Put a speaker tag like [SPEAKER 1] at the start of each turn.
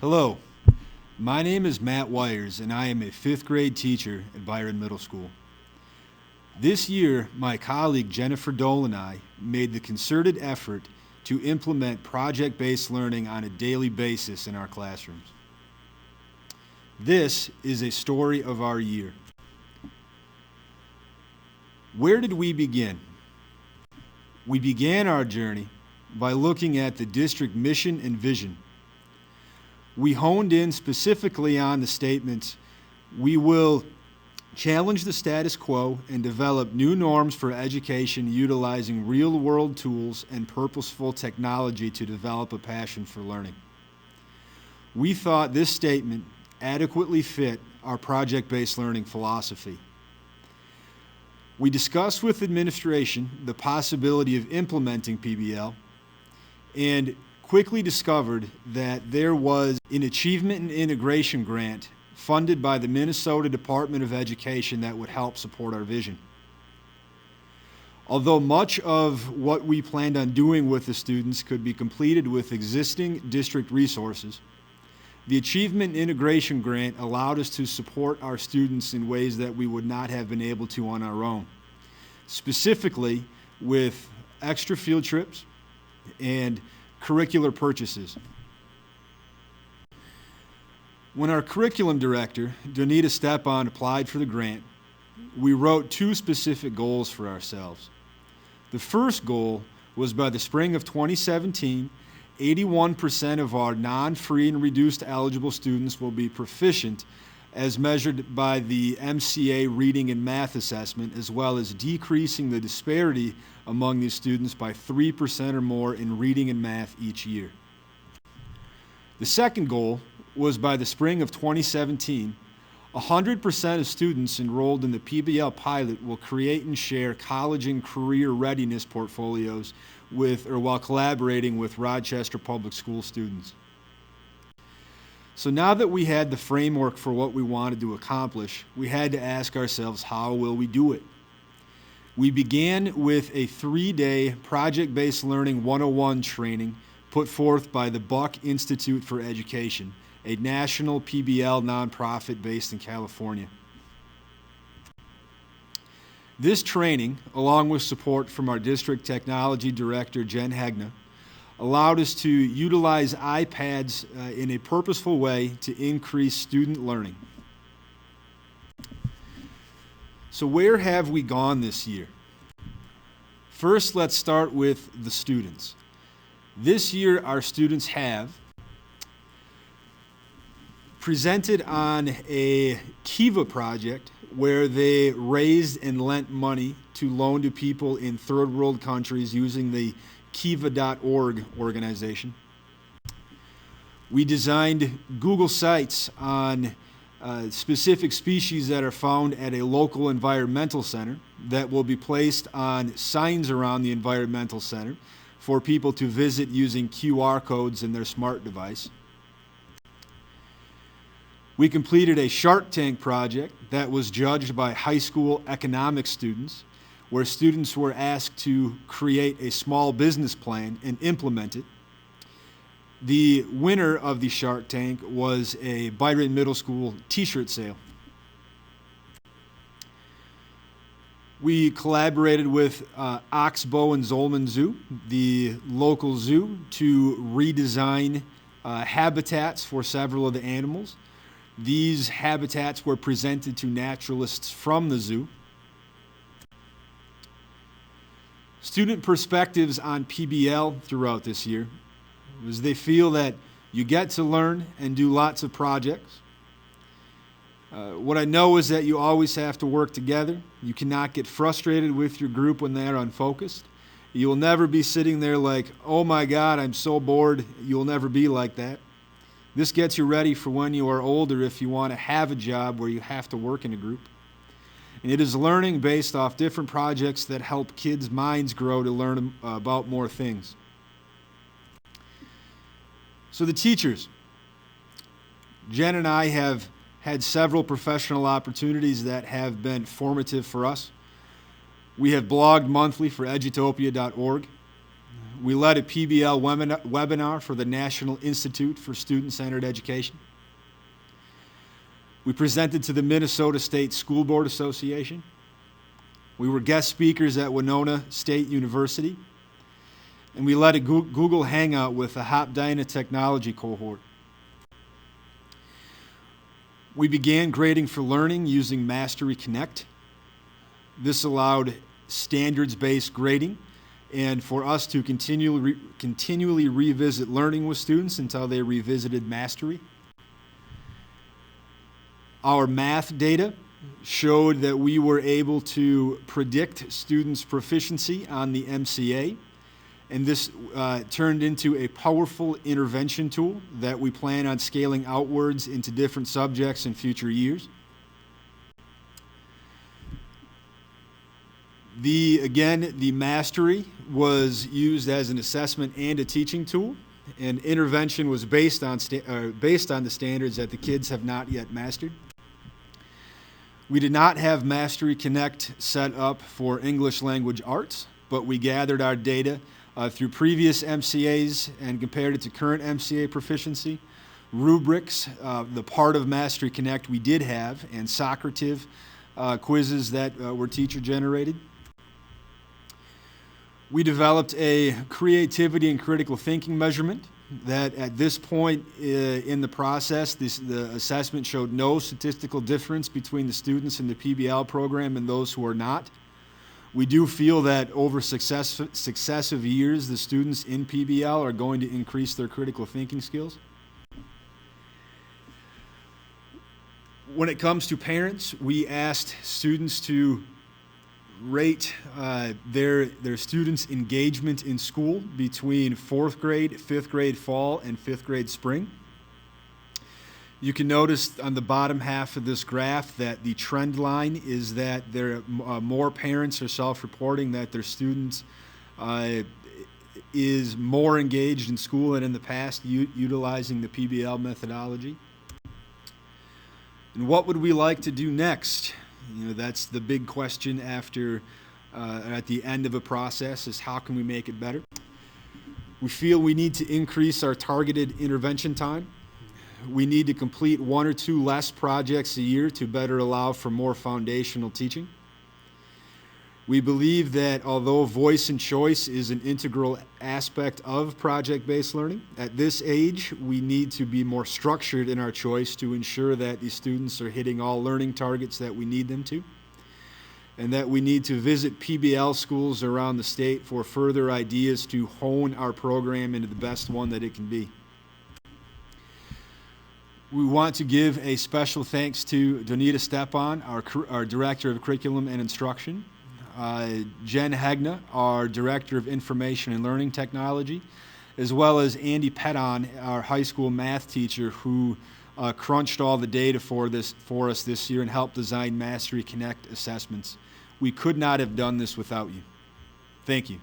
[SPEAKER 1] Hello, my name is Matt Wires and I am a fifth grade teacher at Byron Middle School. This year, my colleague Jennifer Dole and I made the concerted effort to implement project-based learning on a daily basis in our classrooms. This is a story of our year. Where did we begin? We began our journey by looking at the district mission and vision. We honed in specifically on the statements, we will challenge the status quo and develop new norms for education utilizing real-world tools and purposeful technology to develop a passion for learning. We thought this statement adequately fit our project-based learning philosophy. We discussed with administration the possibility of implementing PBL and quickly discovered that there was an Achievement and Integration grant funded by the Minnesota Department of Education that would help support our vision. Although much of what we planned on doing with the students could be completed with existing district resources, the Achievement and Integration grant allowed us to support our students in ways that we would not have been able to on our own, specifically with extra field trips and curricular purchases. When our curriculum director, Donita Stepan, applied for the grant, we wrote two specific goals for ourselves. The first goal was by the spring of 2017, 81% of our non-free and reduced eligible students will be proficient as measured by the MCA reading and math assessment, as well as decreasing the disparity among these students by 3% or more in reading and math each year. The second goal was by the spring of 2017, 100% of students enrolled in the PBL pilot will create and share college and career readiness portfolios while collaborating with Rochester Public School students. So now that we had the framework for what we wanted to accomplish, we had to ask ourselves, how will we do it? We began with a 3-day project-based learning 101 training put forth by the Buck Institute for Education, a national PBL nonprofit based in California. This training, along with support from our district technology director, Jen Hegna, allowed us to utilize iPads in a purposeful way to increase student learning. So where have we gone this year? First, let's start with the students. This year, our students have presented on a Kiva project where they raised and lent money to loan to people in third world countries using the Kiva.org organization. We designed Google Sites on specific species that are found at a local environmental center that will be placed on signs around the environmental center for people to visit using QR codes in their smart device. We completed a Shark Tank project that was judged by high school economics students, where students were asked to create a small business plan and implement it. The winner of the Shark Tank was a Byron Middle School t-shirt sale. We collaborated with Oxbow and Zolman Zoo, the local zoo, to redesign habitats for several of the animals. These habitats were presented to naturalists from the zoo. Student perspectives on PBL throughout this year was they feel that you get to learn and do lots of projects. What I know is that you always have to work together. You cannot get frustrated with your group when they are unfocused. You will never be sitting there like, oh my God, I'm so bored. You'll never be like that. This gets you ready for when you are older if you want to have a job where you have to work in a group. And it is learning based off different projects that help kids' minds grow to learn about more things. So the teachers. Jen and I have had several professional opportunities that have been formative for us. We have blogged monthly for edutopia.org. We led a PBL webinar for the National Institute for Student-Centered Education. We presented to the Minnesota State School Board Association. We were guest speakers at Winona State University. And we led a Google Hangout with the Hopdina Technology cohort. We began grading for learning using Mastery Connect. This allowed standards-based grading and for us to continually revisit learning with students until they revisited Mastery. Our math data showed that we were able to predict students' proficiency on the MCA, and this turned into a powerful intervention tool that we plan on scaling outwards into different subjects in future years. The Mastery was used as an assessment and a teaching tool, and intervention was based on the standards that the kids have not yet mastered. We did not have Mastery Connect set up for English language arts, but we gathered our data through previous MCAs and compared it to current MCA proficiency, rubrics, the part of Mastery Connect we did have, and Socrative quizzes that were teacher-generated. We developed a creativity and critical thinking measurement that at this point in the process, the assessment showed no statistical difference between the students in the PBL program and those who are not. We do feel that over successive years, the students in PBL are going to increase their critical thinking skills. When it comes to parents, we asked students to rate their students' engagement in school between 4th grade, 5th grade fall, and 5th grade spring. You can notice on the bottom half of this graph that the trend line is that more parents are self-reporting that their students is more engaged in school than in the past, utilizing the PBL methodology. And what would we like to do next? You know, that's the big question after, at the end of a process, is how can we make it better? We feel we need to increase our targeted intervention time. We need to complete 1 or 2 less projects a year to better allow for more foundational teaching. We believe that although voice and choice is an integral aspect of project-based learning, at this age we need to be more structured in our choice to ensure that the students are hitting all learning targets that we need them to, and that we need to visit PBL schools around the state for further ideas to hone our program into the best one that it can be. We want to give a special thanks to Donita Stepan, our Director of Curriculum and Instruction, Jen Hegna, our Director of Information and Learning Technology, as well as Andy Petton, our high school math teacher, who crunched all the data for us this year and helped design Mastery Connect assessments. We could not have done this without you. Thank you.